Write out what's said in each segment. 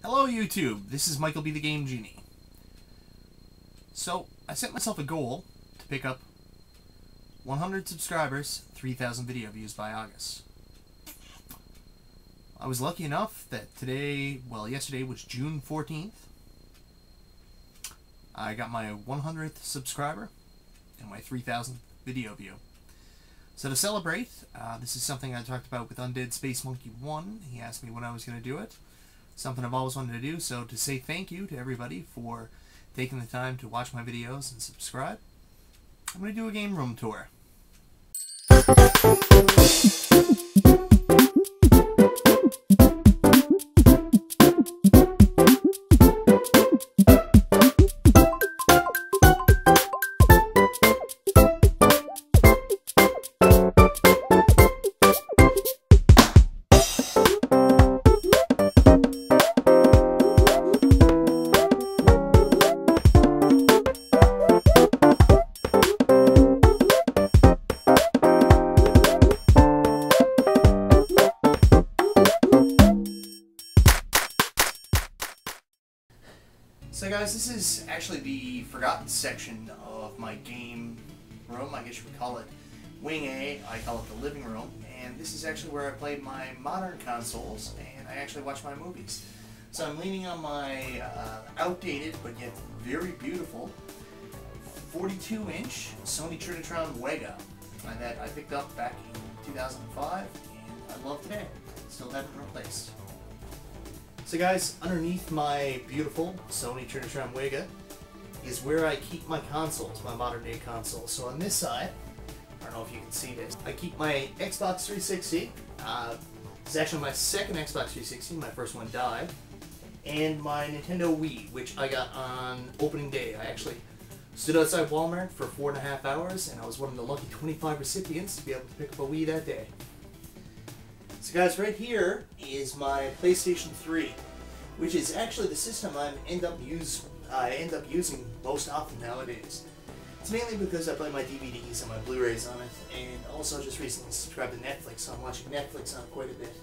Hello YouTube, this is Michael B. the Game Genie. So, I set myself a goal to pick up 100 subscribers, 3,000 video views by August. I was lucky enough that yesterday was June 14th. I got my 100th subscriber and my 3,000th video view. So to celebrate, this is something I talked about with Undead Space Monkey 1. He asked me when I was going to do it. Something I've always wanted to do, so to say thank you to everybody for taking the time to watch my videos and subscribe, I'm going to do a game room tour. So guys, this is actually the forgotten section of my game room. I guess you would call it Wing A. I call it the living room. And this is actually where I play my modern consoles and I actually watch my movies. So I'm leaning on my outdated but yet very beautiful 42-inch Sony Trinitron Wega that I picked up back in 2005 and I love today. Still haven't replaced. So guys, underneath my beautiful Sony Trinitron Wega is where I keep my consoles, my modern day consoles. So on this side, I don't know if you can see this, I keep my Xbox 360. It's actually my second Xbox 360, my first one died. And my Nintendo Wii, which I got on opening day. I actually stood outside Walmart for 4.5 hours and I was one of the lucky 25 recipients to be able to pick up a Wii that day. So guys, right here is my PlayStation 3, which is actually the system I end up using most often nowadays. It's mainly because I play my DVDs and my Blu-rays on it, and also just recently subscribed to Netflix, so I'm watching Netflix on it quite a bit.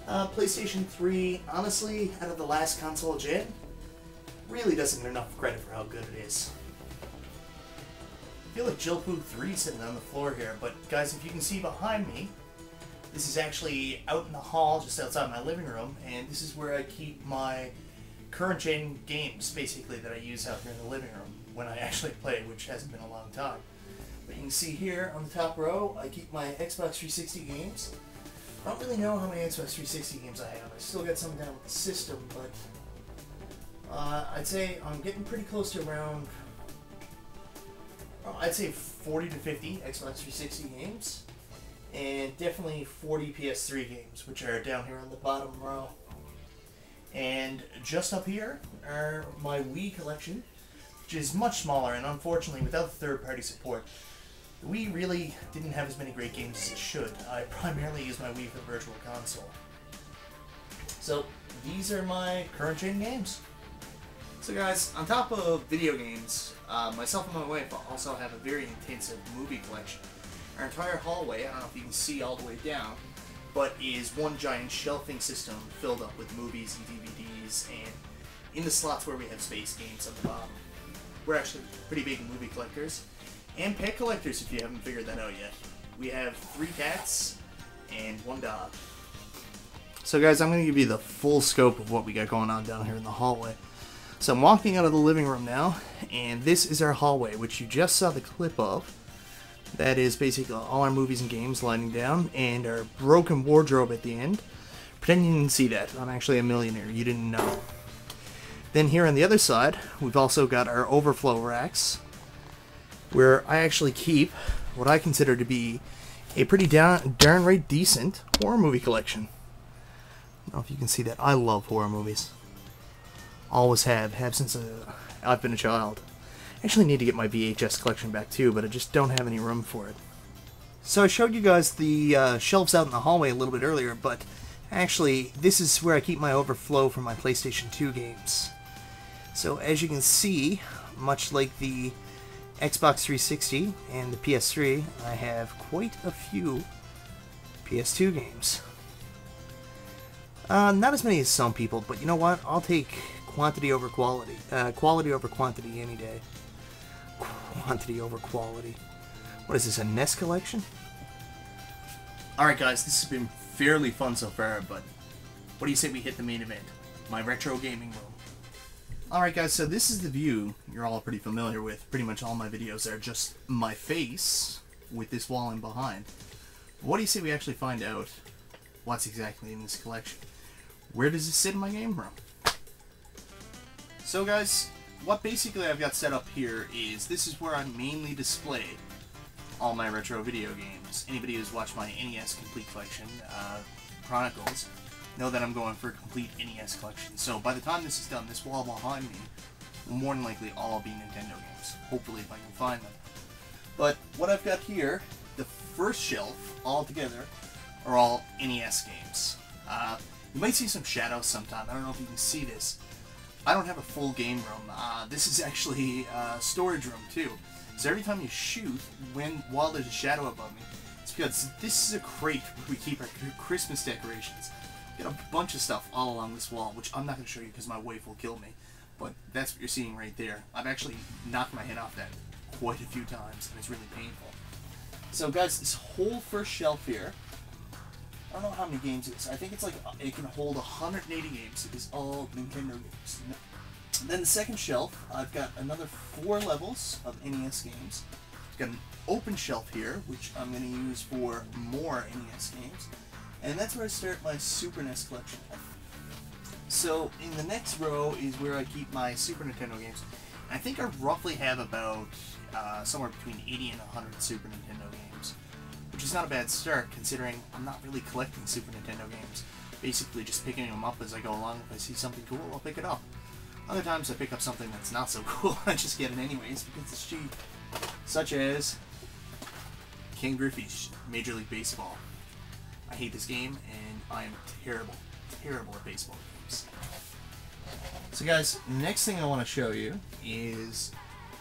PlayStation 3, honestly, out of the last console gen, really doesn't get enough credit for how good it is. I feel like Jill Poo 3 sitting on the floor here, but guys, if you can see behind me, this is actually out in the hall, just outside my living room, and this is where I keep my current gen games, basically, that I use out here in the living room when I actually play, which hasn't been a long time. But you can see here on the top row, I keep my Xbox 360 games. I don't really know how many Xbox 360 games I have. I still got some down with the system, but I'd say I'm getting pretty close to around, I'd say 40 to 50 Xbox 360 games. And definitely 40 PS3 games, which are down here on the bottom row. And just up here are my Wii collection, which is much smaller, and unfortunately, without third-party support, the Wii really didn't have as many great games as it should. I primarily use my Wii for Virtual Console. So, these are my current-gen games. So guys, on top of video games, myself and my wife also have a very intensive movie collection. Our entire hallway, I don't know if you can see all the way down, but is one giant shelving system filled up with movies and DVDs, and in the slots where we have space games at the bottom. We're actually pretty big movie collectors, and pet collectors if you haven't figured that out yet. We have 3 cats and 1 dog. So guys, I'm going to give you the full scope of what we got going on down here in the hallway. So I'm walking out of the living room now, and this is our hallway, which you just saw the clip of. That is basically all our movies and games lining down, and our broken wardrobe at the end. Pretend you didn't see that. I'm actually a millionaire. You didn't know. Then here on the other side, we've also got our overflow racks, where I actually keep what I consider to be a pretty darn right decent horror movie collection. I don't know if you can see that. I love horror movies. Always have since I've been a child. I actually need to get my VHS collection back too, but I just don't have any room for it. So I showed you guys the shelves out in the hallway a little bit earlier, but actually this is where I keep my overflow from my PlayStation 2 games. So as you can see, much like the Xbox 360 and the PS3, I have quite a few PS2 games. Not as many as some people, but you know what? I'll take quantity over quality. Quality over quantity any day. Quantity over quality. What is this, a NES collection? Alright guys, this has been fairly fun so far, but what do you say we hit the main event? My retro gaming room. Alright guys, so this is the view you're all pretty familiar with. Pretty much all my videos are just my face with this wall in behind. What do you say we actually find out what's exactly in this collection? Where does it sit in my game room? So guys, what basically I've got set up here is this is where I mainly display all my retro video games. Anybody who's watched my NES Complete Collection, Chronicles, know that I'm going for a complete NES collection. So by the time this is done, this wall behind me will more than likely all be Nintendo games. Hopefully if I can find them. But what I've got here, the first shelf all together, are all NES games. You might see some shadows sometime. I don't know if you can see this. I don't have a full game room. This is actually a storage room too. So every time you shoot, while there's a shadow above me, it's because this is a crate where we keep our Christmas decorations. We got a bunch of stuff all along this wall, which I'm not going to show you because my wife will kill me. But that's what you're seeing right there. I've actually knocked my head off that quite a few times, and it's really painful. So guys, this whole first shelf here, I don't know how many games it is. I think it's like, it can hold 180 games. It is all Nintendo games. Then the second shelf, I've got another 4 levels of NES games. I've got an open shelf here, which I'm going to use for more NES games. And that's where I start my Super NES collection. So in the next row is where I keep my Super Nintendo games. I think I roughly have about somewhere between 80 and 100 Super Nintendo games, which is not a bad start considering I'm not really collecting Super Nintendo games. Basically just picking them up as I go along. If I see something cool, I'll pick it up. Other times I pick up something that's not so cool, I just get it anyways because it's cheap. Such as Ken Griffey's Major League Baseball. I hate this game and I am terrible at baseball games. So guys, next thing I want to show you is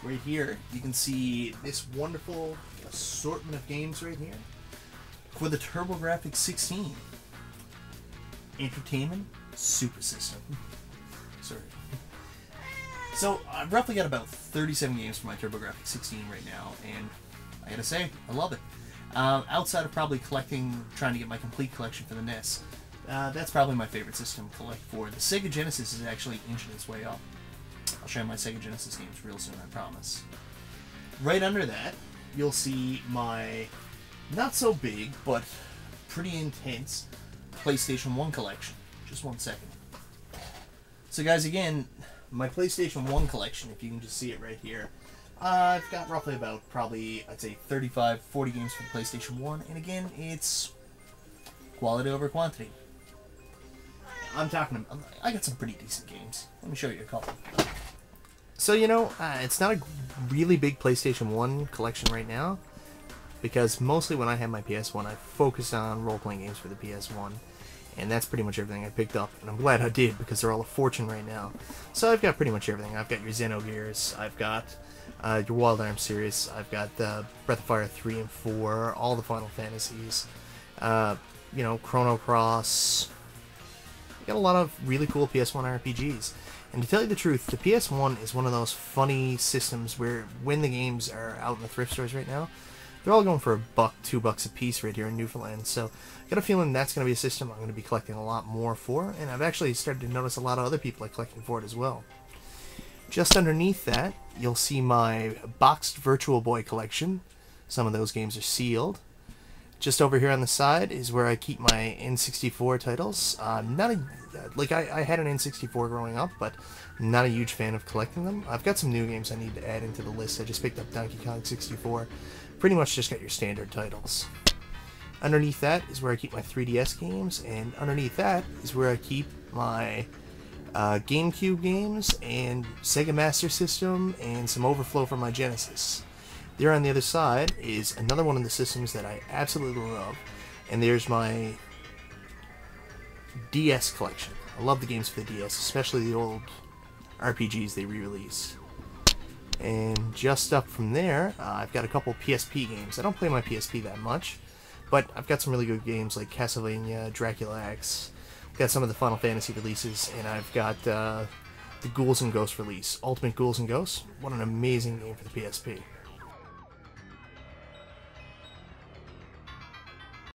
right here. You can see this wonderful assortment of games right here for the TurboGrafx 16. Entertainment Super System. Sorry. So I've roughly got about 37 games for my TurboGrafx 16 right now, and I gotta say, I love it. Outside of probably trying to get my complete collection for the NES, that's probably my favorite system to collect for. The Sega Genesis is actually inching its way up. I'll show you my Sega Genesis games real soon, I promise. Right under that, you'll see my not so big, but pretty intense PlayStation 1 collection. Just one second. So guys, again, my PlayStation 1 collection, if you can just see it right here, I've got roughly about probably, I'd say 35, 40 games for the PlayStation 1, and again, it's quality over quantity. I got some pretty decent games. Let me show you a couple. So, you know, it's not a really big PlayStation 1 collection right now, because mostly when I had my PS1, I focused on role-playing games for the PS1. And that's pretty much everything I picked up, and I'm glad I did, because they're all a fortune right now. So I've got pretty much everything. I've got your Xenogears, I've got your Wild Arms series, I've got Breath of Fire 3 and 4, all the Final Fantasies, you know, Chrono Cross. I've got a lot of really cool PS1 RPGs. And to tell you the truth, the PS1 is one of those funny systems where when the games are out in the thrift stores right now, they're all going for $1, $2 a piece right here in Newfoundland. So I got a feeling that's going to be a system I'm going to be collecting a lot more for, and I've actually started to notice a lot of other people are collecting for it as well. Just underneath that, you'll see my boxed Virtual Boy collection. Some of those games are sealed. Just over here on the side is where I keep my N64 titles. I had an N64 growing up, but not a huge fan of collecting them. I've got some new games I need to add into the list. I just picked up Donkey Kong 64. Pretty much just got your standard titles. Underneath that is where I keep my 3DS games, and underneath that is where I keep my GameCube games and Sega Master System and some overflow from my Genesis. There on the other side is another one of the systems that I absolutely love, and there's my DS collection. I love the games for the DS, especially the old RPGs they re-released. And just up from there, I've got a couple PSP games. I don't play my PSP that much, but I've got some really good games like Castlevania, Dracula X, got some of the Final Fantasy releases, and I've got the Ghouls and Ghosts release. Ultimate Ghouls and Ghosts. What an amazing game for the PSP.